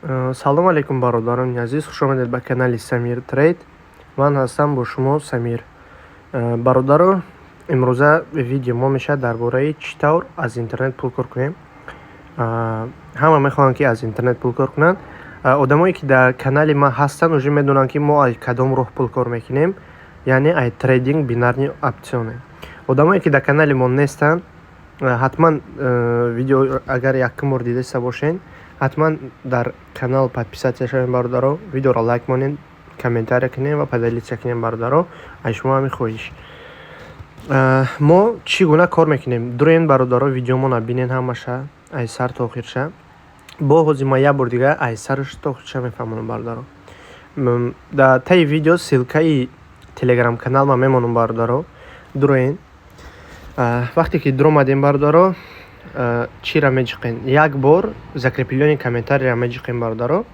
Салом алейкум бародарони азиз, хуш омадед ба канали Самир Трейд. Ман ҳастам бо шумо Самир. Бародаро, имрӯза видео мо мешавад дар бораи чӣ тавр аз интернет пул кор кунем. Ҳама мехоҳанд ки аз интернет пул кор кунанд. Одамое ки дар канали ман ҳастанд уже медонанд ки мо аз кадом роҳ пул кор мекунем, яъне аз трейдинг бинарни опсионе. Одамое ки дар канали мо нестанд, ҳатман видео агар якум бор дидаста бошед, ҳатман дар канал подписатсия шавем бародаро, видеоро лайк монед, комментария кунем ва поделитсия кунем бародаро. Аз шумо ҳамин хоҳиш. Мо чӣ гуна кор мекунем? Дуроен бародаро, видеомона бинен ҳамаша аз сар то охирша. Бо ҳозир ман як бор дига аз сараш то охирша мефаҳмонам бародаро. Дар таи видео силкаи телеграм канал ма мемонам бародаро. Дуроен вақте ки дуромадем бародаро, чира меҷиқем, як бор закрепилёни комментария меҷиқем бародаро.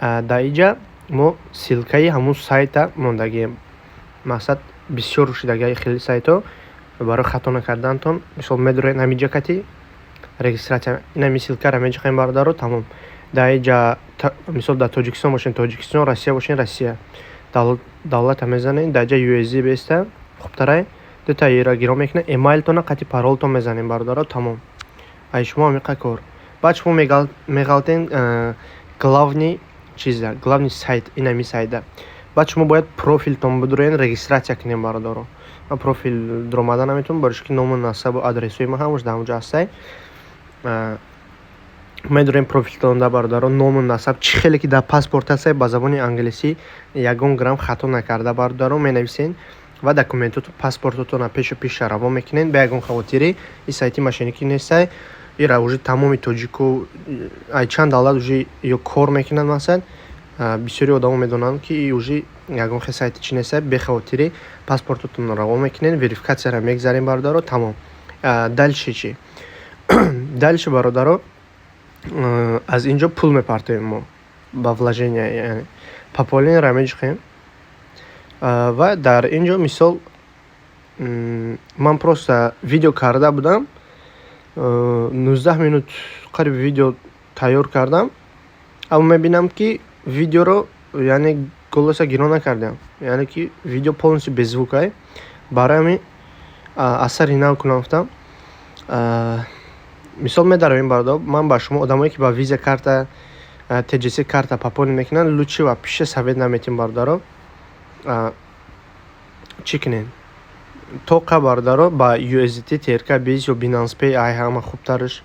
Дар иҷа мо силкаи ҳамун сайта мондагием. Мақсад бисёр рушидагиаи хеле сайто барои хато накардантон. Мисол медуроед ҳамин ҷа кати регистратсия, ин ҳамин силкаро меҷиқем бародаро. Тамом. Дар иҷа мисол дар Тоҷикистон бошен Тоҷикистон, Россия бошен Россия. Давлата мезанем, дар иҷа USD беста. Хубтарай дута ира гиро мекунем, эмайлтона қати паролтон мезанем бародаро. Тамом. Ай шумо ҳамиқа кор. Баъд шумо меғалтен главни чиза, главни сайт, ин ҳамин сайта. Баъд шумо бояд профилтон бидуроен регистратсия кунем бародаро. Ман профил дуромада наметавонам, барош ки ному, насабу, адресои ман ҳамаш дар онҷо ҳастай. Медуроен профилтон да бародаро, ному, насаб, чӣ хеле ки дар паспорт ҳастай ба забони англисӣ ягон грамм хато накарда бародаро менависен ва документоту паспортотона пешу пиша раво мекунен бе ягон хавотири. Ин сайти мошенникӣ нестай. Ира уже тамоми тоҷику ай чанд давлат уже ё кор мекунанд. Масалан бисёри одамо медонанд ки уже ягон хел сайти чӣ нестай. Бехавотири паспортотон раво мекунен, верификатсияро мегзарем бародаро. Тамом. Дальше чи? Дальше бародаро, аз инҷо пул мепартоем мо ба вложение, яъне пополнениеро меҷиқем. Ва дар инҷо мисол ман просто видео карда будам, 19 минут қариб видео тайёр кардам, аммо мебинам ки видеоро яъне голоса гиро накардам, яъне ки видео полностью без звука. Барои ҳамин асари нав кунам гуфтам. Мисол медаровем бародаро, ман ба шумо одамое ки ба виза карта, TGC карта пополнен мекунанд, лучше ва пише совет наметем бародаро. Чӣ кунен? Тоқа бародаро ба USDT, TRK Biz ё Binance Pay, ай ҳама хубтараш,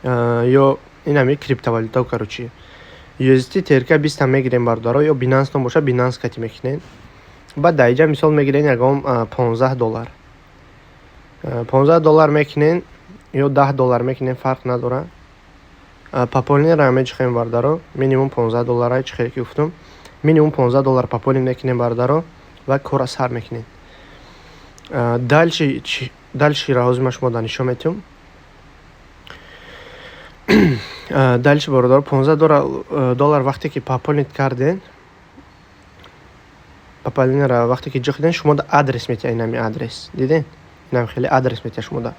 ё ин ҳами криптовалюта короче. USDT, TRK Biz там мегирем бародаро, ё Binance том боша Binance кати мекунен. Баъд дар иҷа мисол мегирен ягон $15. $15 мекунен ё $10 мекунен, фарқ надорад. Пополнениеро меҷиқем бародаро. Минимум $15, чӣ хеле ки гуфтам. Минимум $15 пополнен мекунем бародаро ва корро сар мекунем. Дальше ҳозир ман шумо нишон метавонам. Дальше бародаро, $15 вақте ки пополнит карден, пополнениеро вақте ки ҷиқиден, шумо да адрес метиҳад. ин ҳамин адрес диден, ин ҳам хеле адрес метиҳад шумо да.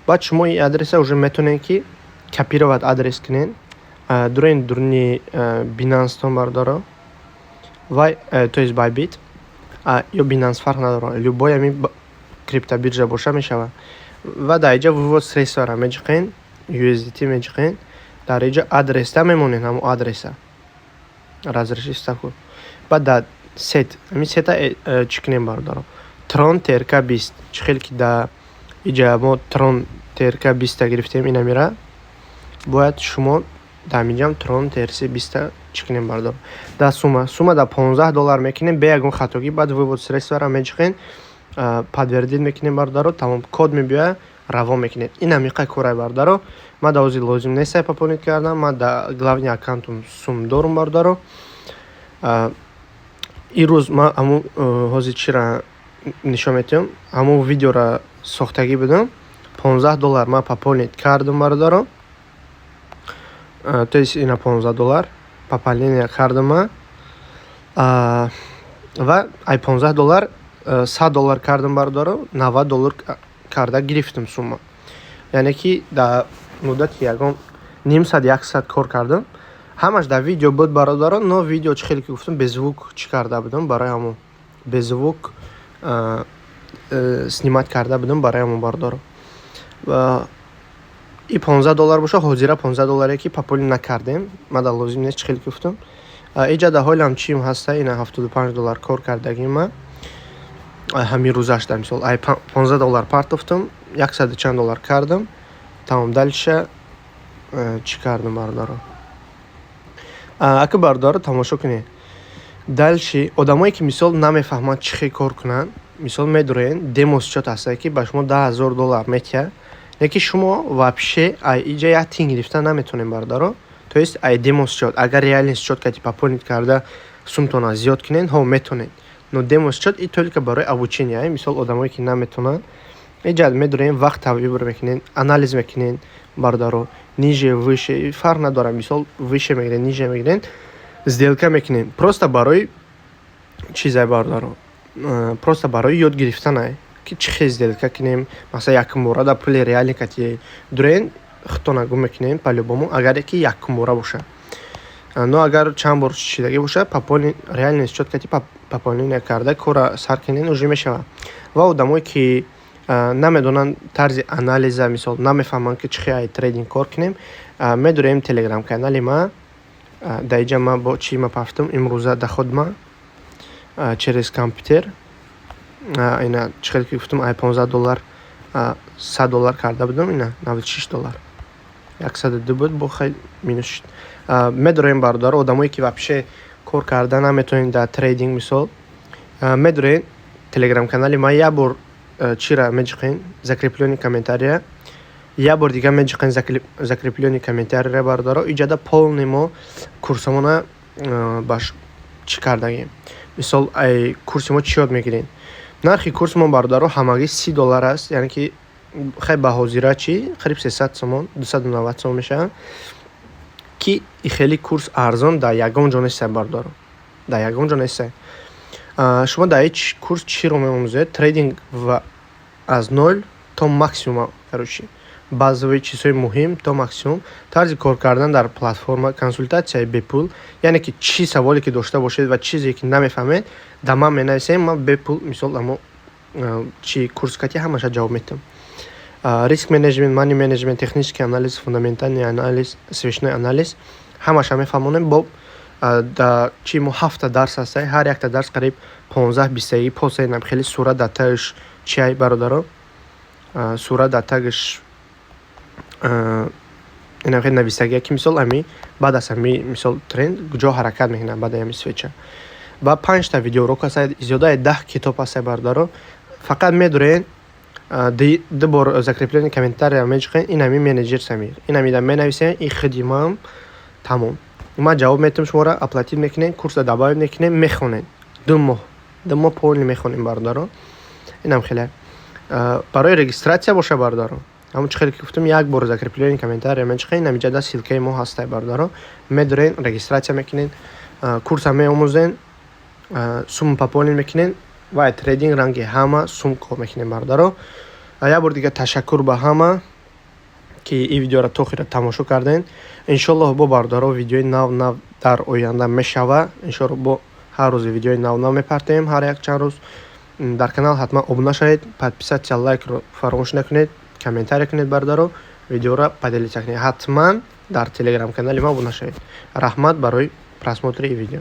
баъд шумо ин адреса уже метавонед ки копировать адрес кунен. Дуроен дуруни Binance тон бародаро, ва то есть Bybit ё Binance фарқ надорад, любой ҳамин криптобиржа боша мешавад. Ва дар иҷа вывод средстваро меҷиқен, USDT меҷиқен. Дар иҷа адреста мемонен, ҳамон адреса разреши ставку. Баъд дар сет, ҳамин сета чӣ кунем бародаро? Tron TRK Biz, чӣ хеле ки дар иҷа мо Tron TRK Biz гирифтем, ин ҳамира бояд шумо дар ҳаминҷам Tron TRC Biz чӣ кунем бародаро? Дар сума дар $15 мекунем бе ягон хатогӣ. баъд вывод средстваро меҷиқен, подтвердид мекунем бародаро. Тамом, код мебиёяд, раво мекунед. ин ҳамиқа корай бародаро. Ман дар ҳозир лозим нестай пополнит кардам. Ман дар главни аккаунтум сум дорум бародаро. ирӯз ман ҳамун ҳозир чира нишон метиҳам, ҳамун видеоро сохтагӣ будам. $15 ман пополнит кардам бародаро. То есть ина $15 пополнение кардам ман. Ва ай $15 $100 кардам бародаро, $90 карда гирифтам сума. Яъне ки дар муддати ягон ним саат, як саат кор кардам. ҳамаш дар видео буд бародаро, но видео чӣ хеле ки гуфтам беззвук чӣ карда будам барои ҳамон беззвук снимат карда будам барои ҳамон бародаро. и $15 боша, ҳозира $15 ки пополни накардем, мада лозим нест чӣ хеле ки гуфтам. иҷа дар ҳолам чим ҳаста, ина $75 кор кардагим ма ҳамин рӯзашда, мисол ай $15 партофтам, 100 чанд доллар кардам, тамом. Дальше чӣ кардам бародаро? Ака бародаро тамошо кунед. Дальше одамое ки мисол намефаҳманд чӣ хеле кор кунанд, мисол медурен демосчёт ҳаста ки ба шумо $10,000 метиҳад, лекин шумо вообще ай иҷа як тин гирифта наметонем бародаро. То есть ай демосчёт, агар реальный счёт кати пополнить карда сумтона зиёд кунед, ҳо метонед. Но демосчёт и только барои обучение. Мисол одамое ки наметонанд, иҷа медурен вақт выбор мекунед, анализ мекунед бародаро, ниже выше фарқ надорад, мисол выше мегиред, ниже мегиред, сделка мекунед. Просто барои чизай бародаро, просто барои ёд гирифтанай ки чӣ хел сделка кунем. Масалан якум бора дар пули реалӣ кати дурен хитонагу мекунем по-любому, агаре ки якум бора боша. Но агар чанд бор чидаги боша, пополни реальный счёт кати пополнение карда кора сар кунед уже мешавад. Ва одамое ки намедонанд тарзи анализа, мисол намефаҳманд ки чӣ хел трейдинг кор кунем, медурем телеграм канали ма. Дар иҷа ма бо чӣ ма пафтам имрӯза дар худма через компютер, ина чӣ хел ки гуфтам ай $15 $100 карда будам, ина $96, 102 буд бо хел минус шуд. Медурем бародаро одамое ки вообще кор карда наметонен дар трейдинг, мисол медурен телеграм канали ма як бор чира меҷиқен закреплёни комментария, як бор дига меҷиқен закреплёни комментария бародаро. иҷада полни мо курсамона баш чӣ кардагем, мисол ай курси мо чӣ ёд мегирем. нархи курси мо бародаро ҳамагӣ $30 аст, яъне ки хай ба ҳозира чи қариб 300 сомон, 290 сомон мешавад, ки и хеле курс арзон дар ягон ҷо нестад бародаро, дар ягон ҷо нестад. шумо дар ҳеҷ курс чиро меомӯзед? Трейдинг аз 0 то максимум, короче базовые чизҳои муҳим то максимум, тарзи кор кардан дар платформа, консультатсияи бепул, яъне ки чӣ саволе ки дошта бошед ва чизе ки намефаҳмед дар ман менависем, ман бепул мисол амо чӣ курс кати ҳамаша ҷавоб метам. Риск менеҷмент, мани менеҷмент, технический анализ, фундаментальный анализ, свечной анализ ҳамаша мефаҳмонем. Бо дар чӣ мо 7 дарс ҳаста, ҳар якта дарс қариб 15-20 дақиқа посаенам. хеле сурат дар тагиш чиай бародаро, сурат дар тагиш ина хеле нависагия ки мисол ами баъд аз ами мисол тренд ҷо ҳаракат мекунад баъд ами свеча. Ба 5 та видеоурок ҳаста, зиёдаи 10 китоб ҳаста бародаро. фақат медурен ду бор закреплёни комментария меҷиқен, ин ами менеҷер Самир, ин ами дар менависем, ин хидимам, тамом. ман ҷавоб метам, шуморо оплатит мекунем, курса дабавит мекунем, мехонем 2 моҳ полни мехонем бародаро. инам хеле барои регистратсия боша бародаро. ҳамон чӣ хеле ки гуфтам, як бор закреплёни комментария меҷиқен, ин ами ҷада силкаи мо ҳаста бародаро. медурен регистратсия мекунен, курса меомӯзен, сум пополнен мекунен ва трейдинг ранги ҳама сум кор мекунем бародаро. як бор дига ташаккур ба ҳама ки ин видеоро то охира тамошо карден. иншоаллоҳ бо бародаро видеои нав дар оянда мешава. иншоаллоҳ бо ҳар рӯзи видеои нав мепартем, ҳар як чанд рӯз. дар канал ҳатман обуна шавед, подписатсия, лайкро фаромӯш накунед, комментария кунед бародаро, видеоро поделиться кунед. ҳатман дар телеграм канали ма обуна шавед. раҳмат барои просмотри ин видео.